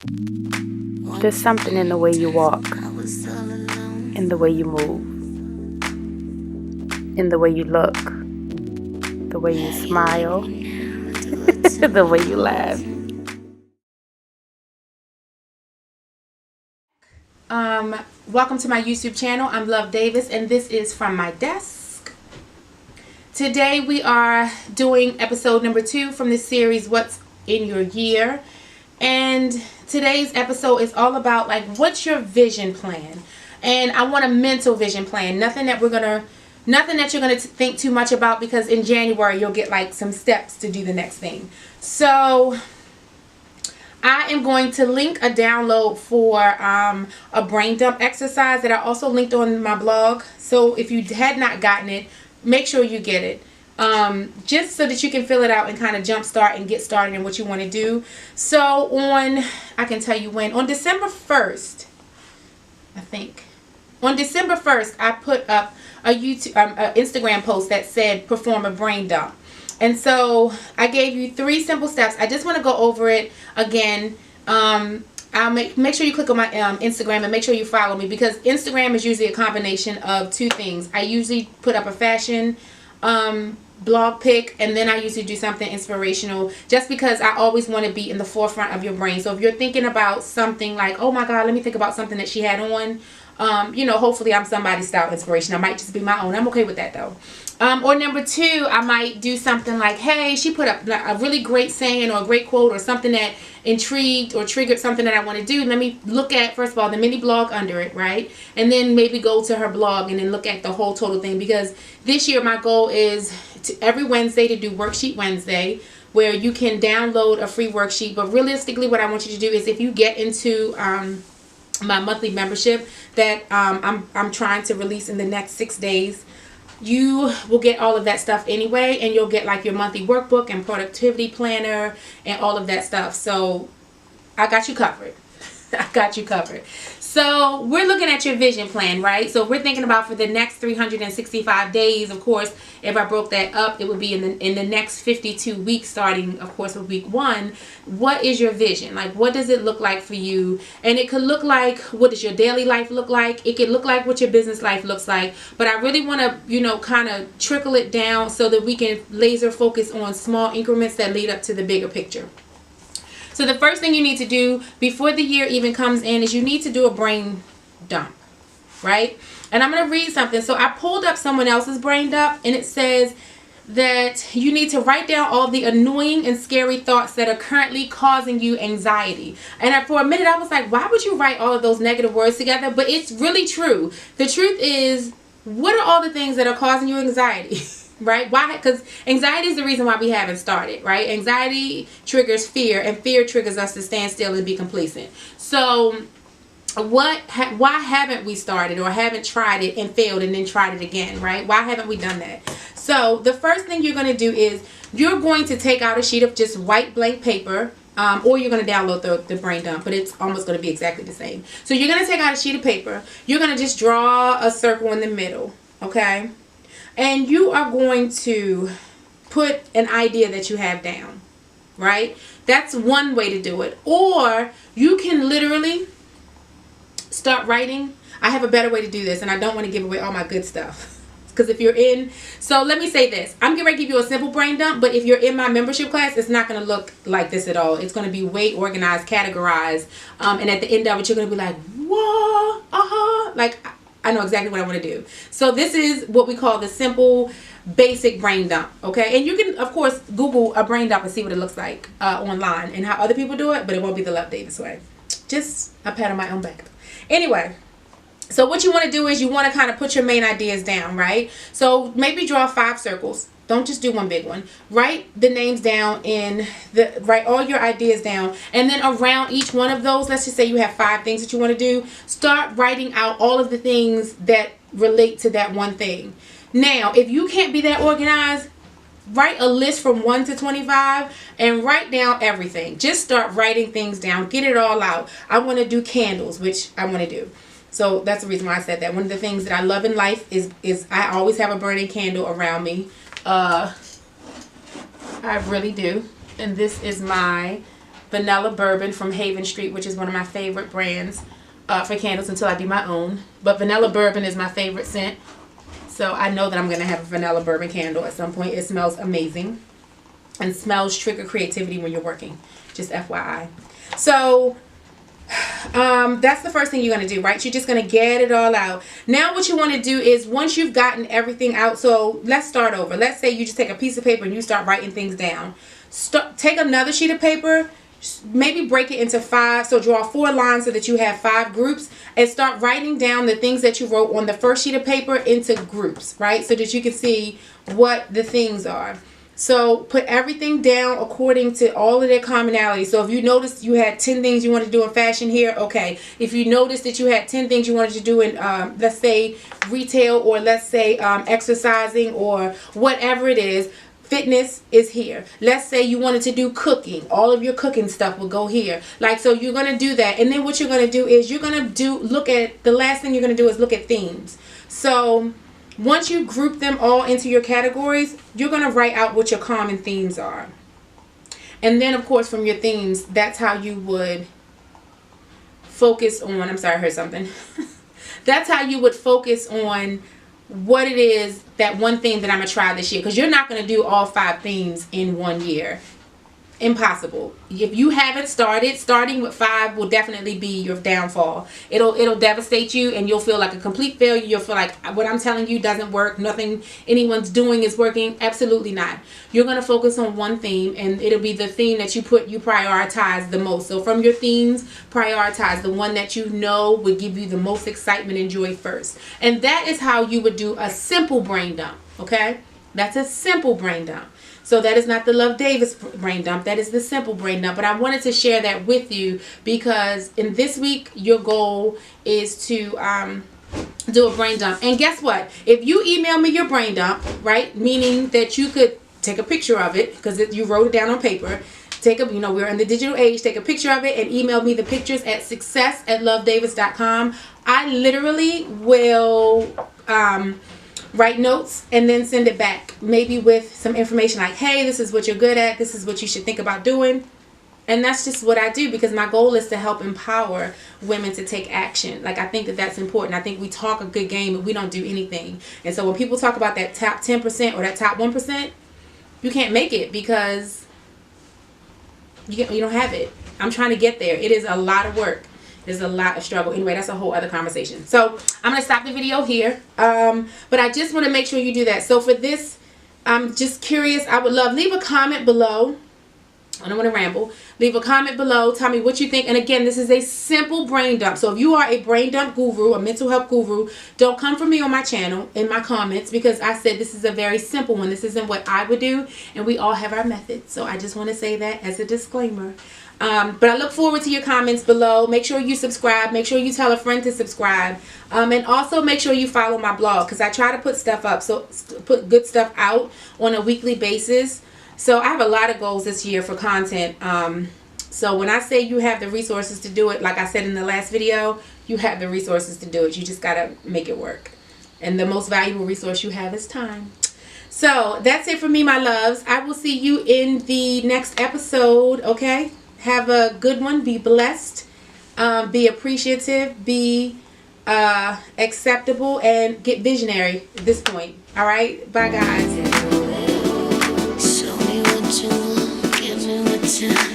There's something in the way you walk, in the way you move, in the way you look, the way you smile, the way you laugh. Welcome to my YouTube channel. I'm Love Davis, and this is From My Desk. Today we are doing episode number 2 from this series, What's in Your Year? And today's episode is all about, like, what's your vision plan? And I want a mental vision plan. Nothing that you're gonna think too much about, because in January you'll get like some steps to do the next thing. So I am going to link a download for a brain dump exercise that I also linked on my blog. So if you had not gotten it, make sure you get it. Just so that you can fill it out and kind of jumpstart and get started in what you want to do. So I can tell you when, on December 1st, I think, on December 1st, I put up a Instagram post that said perform a brain dump. And so I gave you 3 simple steps. I just want to go over it again. I'll make sure you click on my Instagram and make sure you follow me, because Instagram is usually a combination of 2 things. I usually put up a fashion blog pic, and then I usually do something inspirational, just because I always want to be in the forefront of your brain. So if you're thinking about something like, oh my God, let me think about something that she had on, hopefully I'm somebody's style inspiration. I might just be my own. I'm okay with that though. Or number 2, I might do something like, hey, she put up a really great saying or a great quote or something that intrigued or triggered something that I want to do. Let me look at, first of all, the mini blog under it, right? And then maybe go to her blog and then look at the whole total thing, because this year my goal is every Wednesday to do Worksheet Wednesday, where you can download a free worksheet. But realistically, what I want you to do is, if you get into my monthly membership that I'm trying to release in the next 6 days, you will get all of that stuff anyway, and you'll get like your monthly workbook and productivity planner and all of that stuff. So I got you covered. I got you covered. So we're looking at your vision plan, right? So we're thinking about for the next 365 days. Of course, if I broke that up, it would be in the next 52 weeks, starting, of course, with week 1. What is your vision? Like, what does it look like for you? And it could look like, what does your daily life look like? It could look like what your business life looks like. But I really want to, kind of trickle it down so that we can laser focus on small increments that lead up to the bigger picture. So the first thing you need to do before the year even comes in is you need to do a brain dump, right? And I'm going to read something. So I pulled up someone else's brain dump, and it says that you need to write down all the annoying and scary thoughts that are currently causing you anxiety. And for a minute I was like, why would you write all of those negative words together? But it's really true. The truth is, what are all the things that are causing you anxiety? Right? Why? Because anxiety is the reason why we haven't started, right? Anxiety triggers fear, and fear triggers us to stand still and be complacent. So why haven't we started, or haven't tried it and failed and then tried it again, right? Why haven't we done that? So the first thing you're going to do is you're going to take out a sheet of just white blank paper, or you're going to download the brain dump, but it's almost going to be exactly the same. So you're going to take out a sheet of paper. You're going to just draw a circle in the middle, okay? And you are going to put an idea that you have down, right? That's one way to do it. Or you can literally start writing. I have a better way to do this, and I don't want to give away all my good stuff. Because if you're so let me say this. I'm getting ready to give you a simple brain dump, but if you're in my membership class, it's not going to look like this at all. It's going to be way organized, categorized. And at the end of it, you're going to be like, whoa, like, I know exactly what I want to do. So this is what we call the simple, basic brain dump, okay? And you can, of course, Google a brain dump and see what it looks like online and how other people do it, but it won't be the Love Davis way. Just a pat on my own back. Anyway, so what you want to do is you want to kind of put your main ideas down, right? So maybe draw 5 circles. Don't just do one big one. Write the names down write all your ideas down, and then around each one of those, let's just say you have 5 things that you want to do, start writing out all of the things that relate to that one thing. Now, if you can't be that organized, write a list from 1 to 25 and write down everything. Just start writing things down. Get it all out. I want to do candles, which I want to do. So that's the reason why I said that. One of the things that I love in life is I always have a burning candle around me. I really do. And this is my Vanilla Bourbon from Haven Street, which is one of my favorite brands for candles until I do my own. But Vanilla Bourbon is my favorite scent. So I know that I'm going to have a Vanilla Bourbon candle at some point. It smells amazing. And smells trigger creativity when you're working. Just FYI. So that's the first thing you're going to do, right? You're just going to get it all out. Now what you want to do is, once you've gotten everything out, so let's start over. Let's say you just take a piece of paper and you start writing things down. Take another sheet of paper, maybe break it into 5, so draw 4 lines so that you have 5 groups, and start writing down the things that you wrote on the first sheet of paper into groups, right? So that you can see what the things are. So put everything down according to all of their commonalities. So if you noticed you had 10 things you wanted to do in fashion here, okay. If you noticed that you had 10 things you wanted to do in, let's say, retail, or let's say exercising, or whatever it is, fitness is here. Let's say you wanted to do cooking. All of your cooking stuff will go here. Like, so you're going to do that. And then what you're going to do is you're going to look at, the last thing you're going to do is look at themes. So once you group them all into your categories, you're going to write out what your common themes are. And then, of course, from your themes, that's how you would focus on, I'm sorry, I heard something. That's how you would focus on what it is, that one thing that I'm going to try this year. Because you're not going to do all 5 themes in 1 year. Impossible. If you haven't started, starting with 5 will definitely be your downfall. It'll devastate you, and you'll feel like a complete failure. You'll feel like what I'm telling you doesn't work. Nothing anyone's doing is working. Absolutely not. You're going to focus on one theme, and it'll be the theme that you prioritize the most. So from your themes, prioritize the one that you know would give you the most excitement and joy first. And that is how you would do a simple brain dump. Okay? That's a simple brain dump. So that is not the Love Davis brain dump. That is the simple brain dump. But I wanted to share that with you because in this week, your goal is to do a brain dump. And guess what? If you email me your brain dump, right, meaning that you could take a picture of it because you wrote it down on paper. We're in the digital age. Take a picture of it and email me the pictures at success@lovedavis.com. I literally will write notes and then send it back, maybe with some information like, hey, this is what you're good at, this is what you should think about doing. And that's just what I do, because my goal is to help empower women to take action. Like, I think that that's important. I think we talk a good game, but we don't do anything. And so when people talk about that top 10% or that top 1%, you can't make it because you don't have it. I'm trying to get there. It is a lot of work. There's a lot of struggle. Anyway, that's a whole other conversation. So I'm going to stop the video here. But I just want to make sure you do that. So for this, I'm just curious. I would love, leave a comment below. I don't want to ramble. Leave a comment below. Tell me what you think. And again, this is a simple brain dump. So if you are a brain dump guru, a mental health guru, don't come for me on my channel in my comments, because I said this is a very simple one. This isn't what I would do. And we all have our methods. So I just want to say that as a disclaimer. But I look forward to your comments below. Make sure you subscribe. Make sure you tell a friend to subscribe. And also make sure you follow my blog, because I try to put stuff up. So put good stuff out on a weekly basis. So I have a lot of goals this year for content. So when I say you have the resources to do it, like I said in the last video, you have the resources to do it. You just got to make it work. And the most valuable resource you have is time. So that's it for me, my loves. I will see you in the next episode, okay? Have a good one. Be blessed. Be appreciative. Be acceptable. And get visionary at this point. All right? Bye, guys. Show me what you want. Give me what you